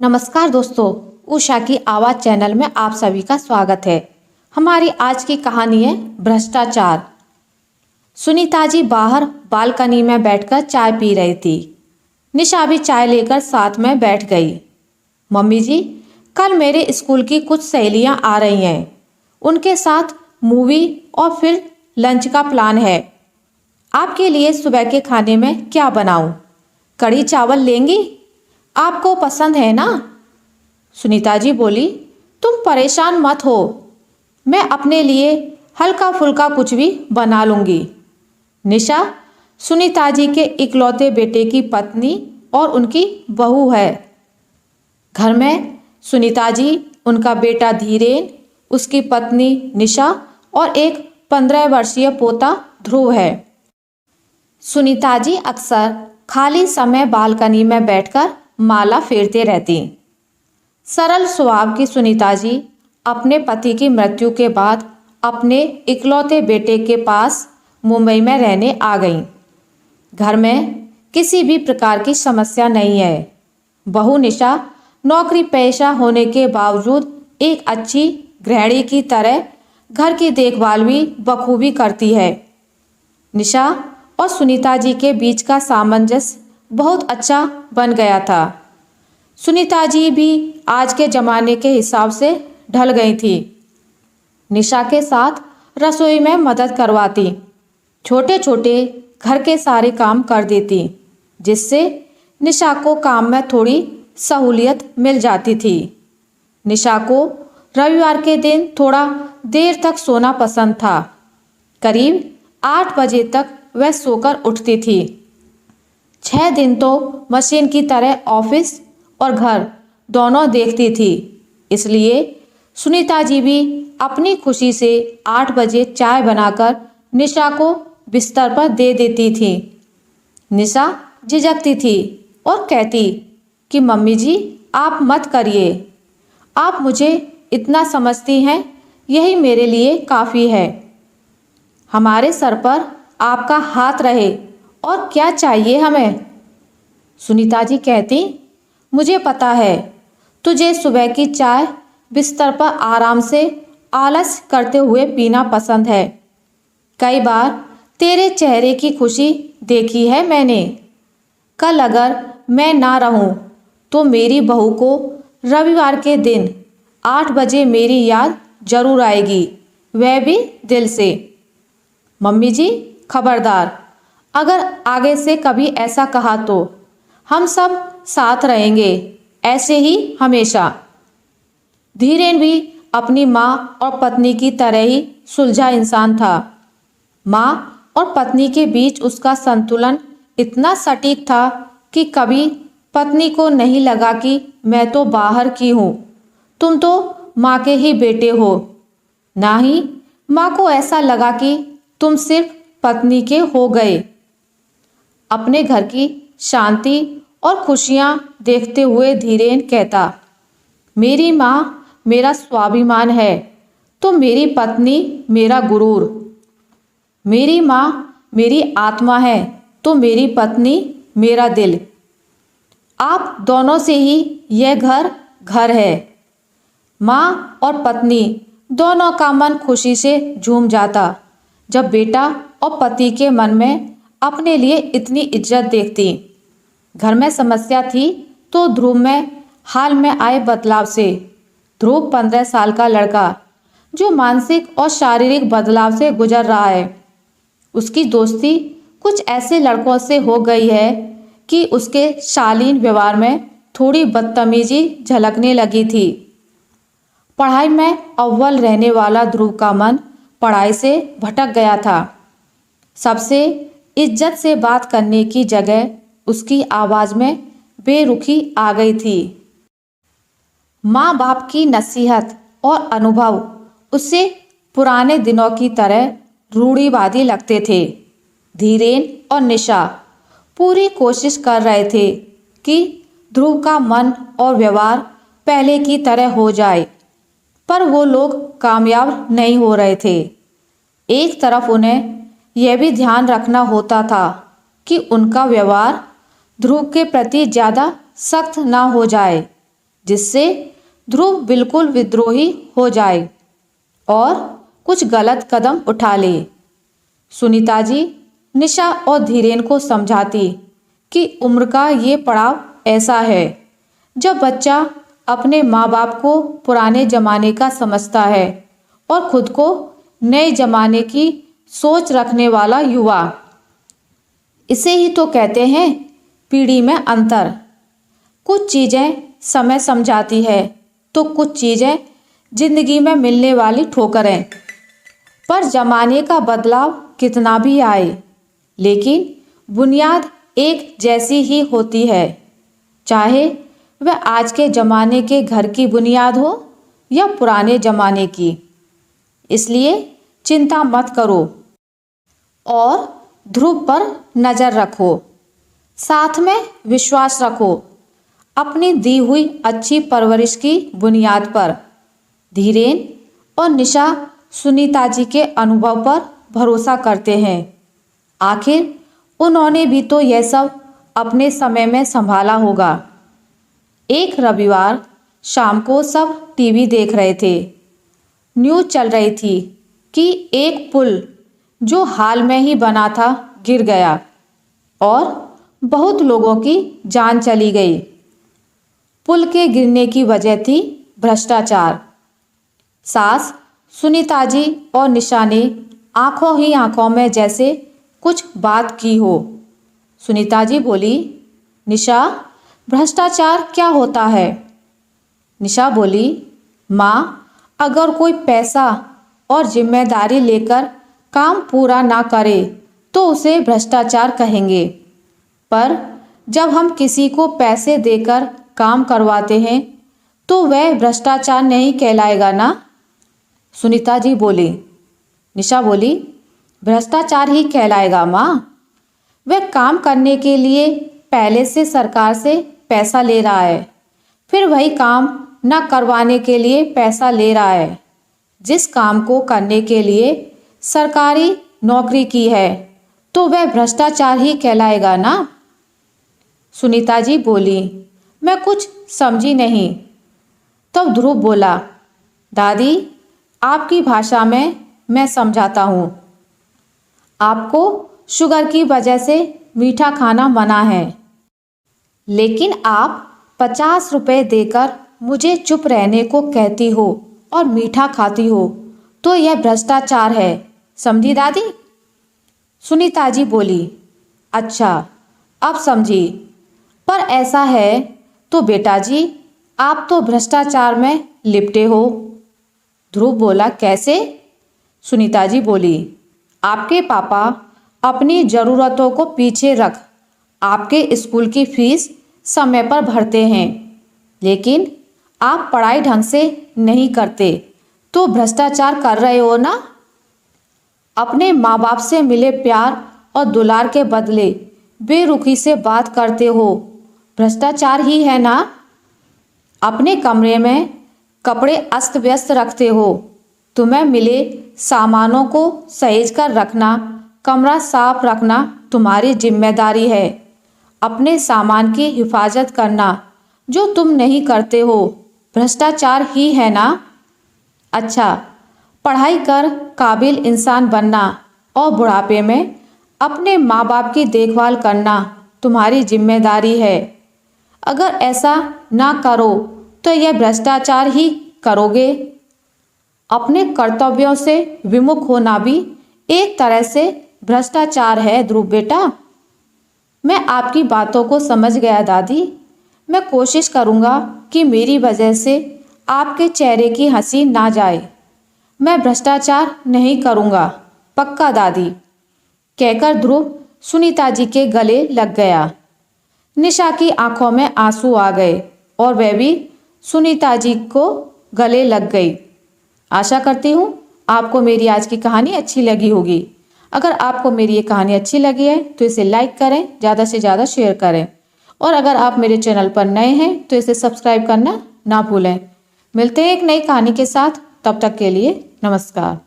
नमस्कार दोस्तों, उषा की आवाज़ चैनल में आप सभी का स्वागत है। हमारी आज की कहानी है भ्रष्टाचार। सुनीता जी बाहर बालकनी में बैठकर चाय पी रही थी। निशा भी चाय लेकर साथ में बैठ गई। मम्मी जी, कल मेरे स्कूल की कुछ सहेलियां आ रही हैं। उनके साथ मूवी और फिर लंच का प्लान है। आपके लिए सुबह के खाने में क्या बनाऊं? कढ़ी चावल लेंगी? आपको पसंद है ना? सुनीता जी बोली, तुम परेशान मत हो, मैं अपने लिए हल्का फुल्का कुछ भी बना लूंगी। निशा सुनीता जी के इकलौते बेटे की पत्नी और उनकी बहू है। घर में सुनीता जी, उनका बेटा धीरेन, उसकी पत्नी निशा और एक 15 वर्षीय पोता ध्रुव है। सुनीता जी अक्सर खाली समय बालकनी में बैठकर माला फेरते रहती। सरल स्वभाव की सुनीता जी अपने पति की मृत्यु के बाद अपने इकलौते बेटे के पास मुंबई में रहने आ गईं। घर में किसी भी प्रकार की समस्या नहीं है। बहू निशा नौकरी पेशा होने के बावजूद एक अच्छी गृहिणी की तरह घर की देखभाल भी बखूबी करती है। निशा और सुनीता जी के बीच का सामंजस्य बहुत अच्छा बन गया था। सुनीता जी भी आज के ज़माने के हिसाब से ढल गई थी। निशा के साथ रसोई में मदद करवाती, छोटे छोटे घर के सारे काम कर देती, जिससे निशा को काम में थोड़ी सहूलियत मिल जाती थी। निशा को रविवार के दिन थोड़ा देर तक सोना पसंद था। करीब 8 बजे तक वह सोकर उठती थी। 6 दिन तो मशीन की तरह ऑफिस और घर दोनों देखती थी। इसलिए सुनीता जी भी अपनी खुशी से 8 बजे चाय बनाकर निशा को बिस्तर पर दे देती थी। निशा झिझकती थी और कहती कि मम्मी जी, आप मत करिए, आप मुझे इतना समझती हैं, यही मेरे लिए काफ़ी है। हमारे सर पर आपका हाथ रहे और क्या चाहिए हमें। सुनीता जी कहती, मुझे पता है तुझे सुबह की चाय बिस्तर पर आराम से आलस करते हुए पीना पसंद है। कई बार तेरे चेहरे की खुशी देखी है मैंने। कल अगर मैं ना रहूं तो मेरी बहू को रविवार के दिन 8 बजे मेरी याद जरूर आएगी, वह भी दिल से। मम्मी जी खबरदार, अगर आगे से कभी ऐसा कहा तो हम सब साथ रहेंगे, ऐसे ही हमेशा। धीरेन भी अपनी माँ और पत्नी की तरह ही सुलझा इंसान था। माँ और पत्नी के बीच उसका संतुलन इतना सटीक था कि कभी पत्नी को नहीं लगा कि मैं तो बाहर की हूँ, तुम तो माँ के ही बेटे हो। ना ही माँ को ऐसा लगा कि तुम सिर्फ पत्नी के हो गए। अपने घर की शांति और खुशियाँ देखते हुए धीरेन कहता, मेरी माँ मेरा स्वाभिमान है तो मेरी पत्नी मेरा गुरूर। मेरी माँ मेरी आत्मा है तो मेरी पत्नी मेरा दिल। आप दोनों से ही यह घर घर है। माँ और पत्नी दोनों का मन खुशी से झूम जाता जब बेटा और पति के मन में अपने लिए इतनी इज्जत देखती। घर में समस्या थी तो ध्रुव में हाल में आए बदलाव से। ध्रुव 15 साल का लड़का जो मानसिक और शारीरिक बदलाव से गुजर रहा है। उसकी दोस्ती कुछ ऐसे लड़कों से हो गई है कि उसके शालीन व्यवहार में थोड़ी बदतमीजी झलकने लगी थी। पढ़ाई में अव्वल रहने वाला ध्रुव का मन पढ़ाई से भटक गया था। सबसे इज्जत से बात करने की जगह उसकी आवाज़ में बेरुखी आ गई थी। माँ बाप की नसीहत और अनुभव उसे पुराने दिनों की तरह रूढ़िवादी लगते थे। धीरेन और निशा पूरी कोशिश कर रहे थे कि ध्रुव का मन और व्यवहार पहले की तरह हो जाए, पर वो लोग कामयाब नहीं हो रहे थे। एक तरफ उन्हें यह भी ध्यान रखना होता था कि उनका व्यवहार ध्रुव के प्रति ज़्यादा सख्त ना हो जाए। जिससे ध्रुव बिल्कुल विद्रोही हो जाए और कुछ गलत कदम उठा ले। सुनीता जी निशा और धीरेन को समझाती कि उम्र का ये पड़ाव ऐसा है जब बच्चा अपने माँ बाप को पुराने जमाने का समझता है और खुद को नए जमाने की सोच रखने वाला युवा। इसे ही तो कहते हैं पीढ़ी में अंतर। कुछ चीज़ें समय समझाती है तो कुछ चीज़ें जिंदगी में मिलने वाली ठोकरें। पर जमाने का बदलाव कितना भी आए लेकिन बुनियाद एक जैसी ही होती है, चाहे वह आज के ज़माने के घर की बुनियाद हो या पुराने ज़माने की। इसलिए चिंता मत करो और ध्रुव पर नज़र रखो, साथ में विश्वास रखो अपनी दी हुई अच्छी परवरिश की बुनियाद पर। धीरेन और निशा सुनीता जी के अनुभव पर भरोसा करते हैं। आखिर उन्होंने भी तो यह सब अपने समय में संभाला होगा। एक रविवार शाम को सब टीवी देख रहे थे। न्यूज़ चल रही थी कि एक पुल जो हाल में ही बना था गिर गया और बहुत लोगों की जान चली गई। पुल के गिरने की वजह थी भ्रष्टाचार। सास सुनीता जी और निशा ने आंखों ही आंखों में जैसे कुछ बात की हो। सुनीता जी बोली, निशा भ्रष्टाचार क्या होता है? निशा बोली, माँ अगर कोई पैसा और जिम्मेदारी लेकर काम पूरा ना करे तो उसे भ्रष्टाचार कहेंगे, पर जब हम किसी को पैसे देकर काम करवाते हैं तो वह भ्रष्टाचार नहीं कहलाएगा ना? सुनीता जी बोली। निशा बोली, भ्रष्टाचार ही कहलाएगा माँ। वह काम करने के लिए पहले से सरकार से पैसा ले रहा है, फिर वही काम न करवाने के लिए पैसा ले रहा है। जिस काम को करने के लिए सरकारी नौकरी की है तो वह भ्रष्टाचार ही कहलाएगा ना? सुनीता जी बोली, मैं कुछ समझी नहीं। तब ध्रुव बोला, दादी आपकी भाषा में मैं समझाता हूँ। आपको शुगर की वजह से मीठा खाना मना है, लेकिन आप 50 रुपए देकर मुझे चुप रहने को कहती हो और मीठा खाती हो तो यह भ्रष्टाचार है, समझी दादी? सुनीता जी बोली, अच्छा अब समझी। पर ऐसा है तो बेटा जी आप तो भ्रष्टाचार में लिपटे हो। ध्रुव बोला, कैसे? सुनीता जी बोली, आपके पापा अपनी ज़रूरतों को पीछे रख आपके स्कूल की फीस समय पर भरते हैं, लेकिन आप पढ़ाई ढंग से नहीं करते तो भ्रष्टाचार कर रहे हो ना? अपने माँ बाप से मिले प्यार और दुलार के बदले बेरुखी से बात करते हो, भ्रष्टाचार ही है ना? अपने कमरे में कपड़े अस्त व्यस्त रखते हो, तुम्हें मिले सामानों को सहेज कर रखना, कमरा साफ रखना तुम्हारी जिम्मेदारी है। अपने सामान की हिफाजत करना जो तुम नहीं करते हो भ्रष्टाचार ही है ना? अच्छा, पढ़ाई कर काबिल इंसान बनना और बुढ़ापे में अपने माँ बाप की देखभाल करना तुम्हारी जिम्मेदारी है। अगर ऐसा ना करो तो यह भ्रष्टाचार ही करोगे। अपने कर्तव्यों से विमुख होना भी एक तरह से भ्रष्टाचार है ध्रुव बेटा। मैं आपकी बातों को समझ गया दादी। मैं कोशिश करूँगा कि मेरी वजह से आपके चेहरे की हंसी ना जाए। मैं भ्रष्टाचार नहीं करूँगा, पक्का दादी, कहकर ध्रुव सुनीता जी के गले लग गया। निशा की आंखों में आंसू आ गए और वह भी सुनीता जी को गले लग गई। आशा करती हूँ आपको मेरी आज की कहानी अच्छी लगी होगी। अगर आपको मेरी ये कहानी अच्छी लगी है तो इसे लाइक करें, ज़्यादा से ज़्यादा शेयर करें, और अगर आप मेरे चैनल पर नए हैं तो इसे सब्सक्राइब करना ना भूलें। मिलते हैं एक नई कहानी के साथ, तब तक के लिए नमस्कार।